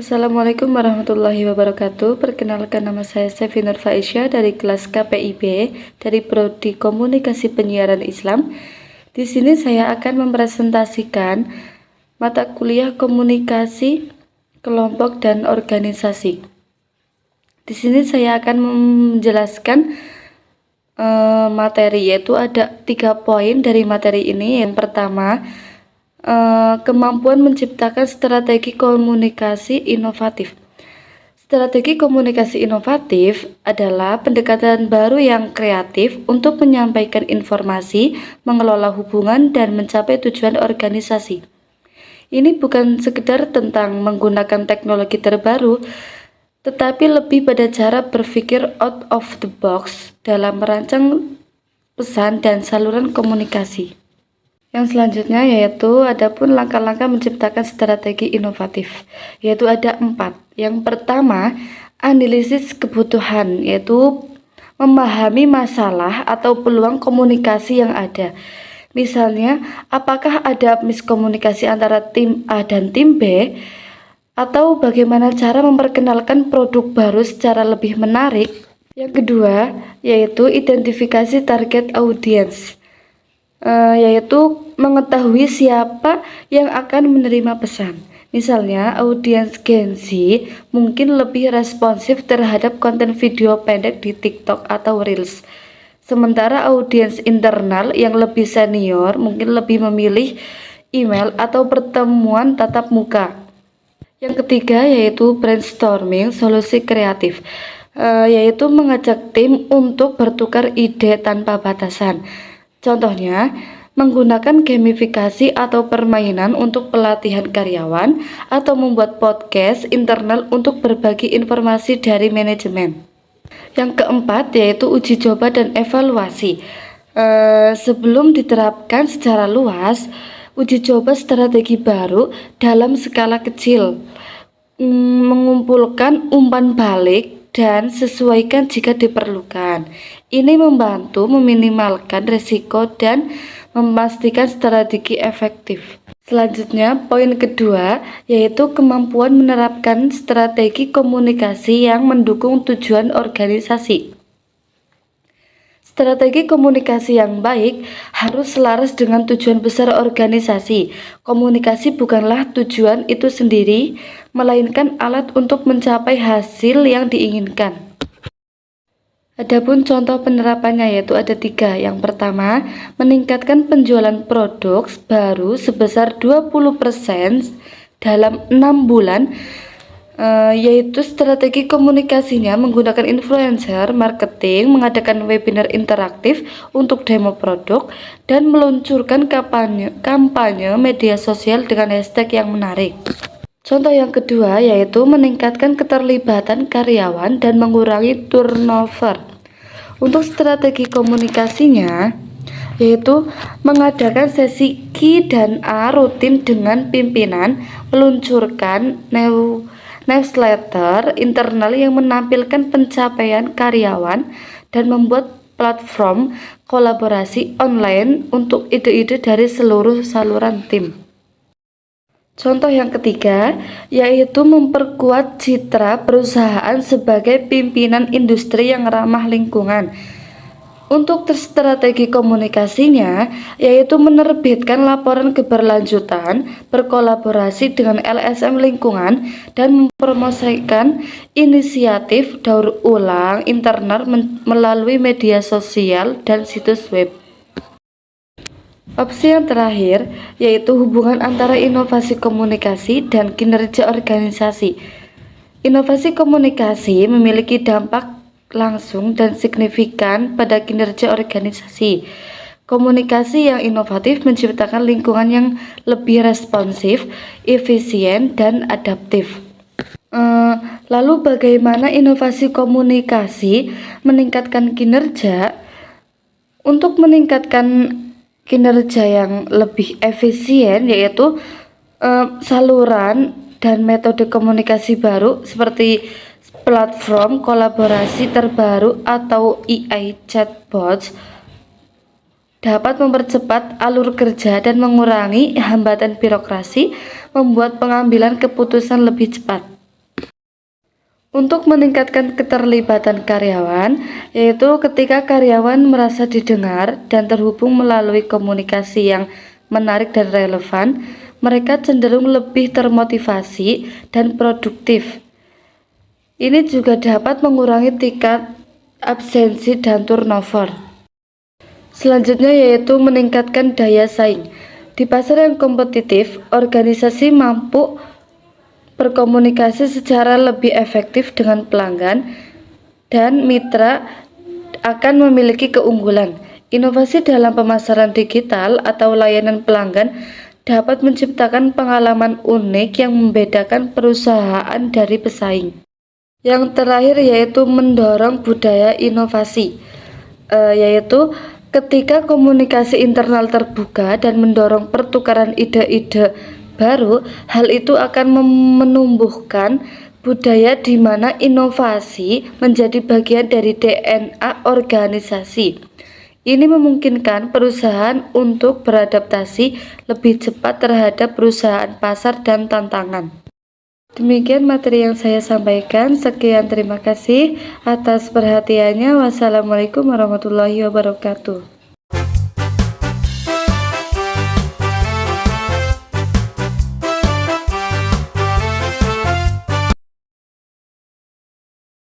Assalamualaikum warahmatullahi wabarakatuh. Perkenalkan, nama saya Sefi Nur Faisya dari kelas KPIB dari Prodi Komunikasi Penyiaran Islam. Di sini saya akan mempresentasikan mata kuliah Komunikasi Kelompok dan Organisasi. Di sini saya akan menjelaskan materi, yaitu ada 3 poin dari materi ini. Yang pertama, kemampuan menciptakan strategi komunikasi inovatif. Strategi komunikasi inovatif adalah pendekatan baru yang kreatif untuk menyampaikan informasi, mengelola hubungan, dan mencapai tujuan organisasi. Ini bukan sekedar tentang menggunakan teknologi terbaru, tetapi lebih pada cara berpikir out of the box dalam merancang pesan dan saluran komunikasi. Yang selanjutnya yaitu adapun langkah-langkah menciptakan strategi inovatif, yaitu ada 4. Yang pertama, analisis kebutuhan, yaitu memahami masalah atau peluang komunikasi yang ada. Misalnya, apakah ada miskomunikasi antara tim A dan tim B, atau bagaimana cara memperkenalkan produk baru secara lebih menarik. Yang kedua, yaitu identifikasi target audience, yaitu mengetahui siapa yang akan menerima pesan. Misalnya, audiens Gen Z mungkin lebih responsif terhadap konten video pendek di TikTok atau Reels. Sementara audiens internal yang lebih senior mungkin lebih memilih email atau pertemuan tatap muka. Yang ketiga yaitu brainstorming solusi kreatif, yaitu mengajak tim untuk bertukar ide tanpa batasan. Contohnya, menggunakan gamifikasi atau permainan untuk pelatihan karyawan, atau membuat podcast internal untuk berbagi informasi dari manajemen. Yang keempat yaitu uji coba dan evaluasi. Sebelum diterapkan secara luas, uji coba strategi baru dalam skala kecil, mengumpulkan umpan balik dan sesuaikan jika diperlukan. Ini membantu meminimalkan risiko dan memastikan strategi efektif. Selanjutnya, poin kedua yaitu kemampuan menerapkan strategi komunikasi yang mendukung tujuan organisasi. Strategi komunikasi yang baik harus selaras dengan tujuan besar organisasi. Komunikasi bukanlah tujuan itu sendiri, melainkan alat untuk mencapai hasil yang diinginkan. Adapun contoh penerapannya yaitu ada 3. Yang pertama, meningkatkan penjualan produk baru sebesar 20% dalam 6 bulan, yaitu strategi komunikasinya menggunakan influencer marketing, mengadakan webinar interaktif untuk demo produk, dan meluncurkan kampanye media sosial dengan hashtag yang menarik. Contoh yang kedua yaitu meningkatkan keterlibatan karyawan dan mengurangi turnover. Untuk strategi komunikasinya yaitu mengadakan sesi Q&A rutin dengan pimpinan, meluncurkan newsletter internal yang menampilkan pencapaian karyawan, dan membuat platform kolaborasi online untuk ide-ide dari seluruh saluran tim. Contoh yang ketiga yaitu memperkuat citra perusahaan sebagai pimpinan industri yang ramah lingkungan. Untuk strategi komunikasinya yaitu menerbitkan laporan keberlanjutan, berkolaborasi dengan LSM lingkungan, dan mempromosikan inisiatif daur ulang internal melalui media sosial dan situs web. Opsi yang terakhir yaitu hubungan antara inovasi komunikasi dan kinerja organisasi. Inovasi komunikasi memiliki dampak langsung dan signifikan pada kinerja organisasi. Komunikasi yang inovatif menciptakan lingkungan yang lebih responsif, efisien, dan adaptif. Lalu bagaimana inovasi komunikasi meningkatkan kinerja? Untuk meningkatkan kinerja yang lebih efisien yaitu saluran dan metode komunikasi baru seperti platform kolaborasi terbaru atau AI chatbots dapat mempercepat alur kerja dan mengurangi hambatan birokrasi, membuat pengambilan keputusan lebih cepat. Untuk meningkatkan keterlibatan karyawan, yaitu ketika karyawan merasa didengar dan terhubung melalui komunikasi yang menarik dan relevan, mereka cenderung lebih termotivasi dan produktif. Ini juga dapat mengurangi tingkat absensi dan turnover. Selanjutnya yaitu meningkatkan daya saing. Di pasar yang kompetitif, organisasi mampu berkomunikasi secara lebih efektif dengan pelanggan dan mitra akan memiliki keunggulan. Inovasi dalam pemasaran digital atau layanan pelanggan dapat menciptakan pengalaman unik yang membedakan perusahaan dari pesaing. Yang terakhir yaitu mendorong budaya inovasi, yaitu ketika komunikasi internal terbuka dan mendorong pertukaran ide-ide baru, hal itu akan menumbuhkan budaya di mana inovasi menjadi bagian dari DNA organisasi. Ini memungkinkan perusahaan untuk beradaptasi lebih cepat terhadap perusahaan pasar dan tantangan. Demikian materi yang saya sampaikan. Sekian, terima kasih atas perhatiannya. Wassalamualaikum warahmatullahi wabarakatuh.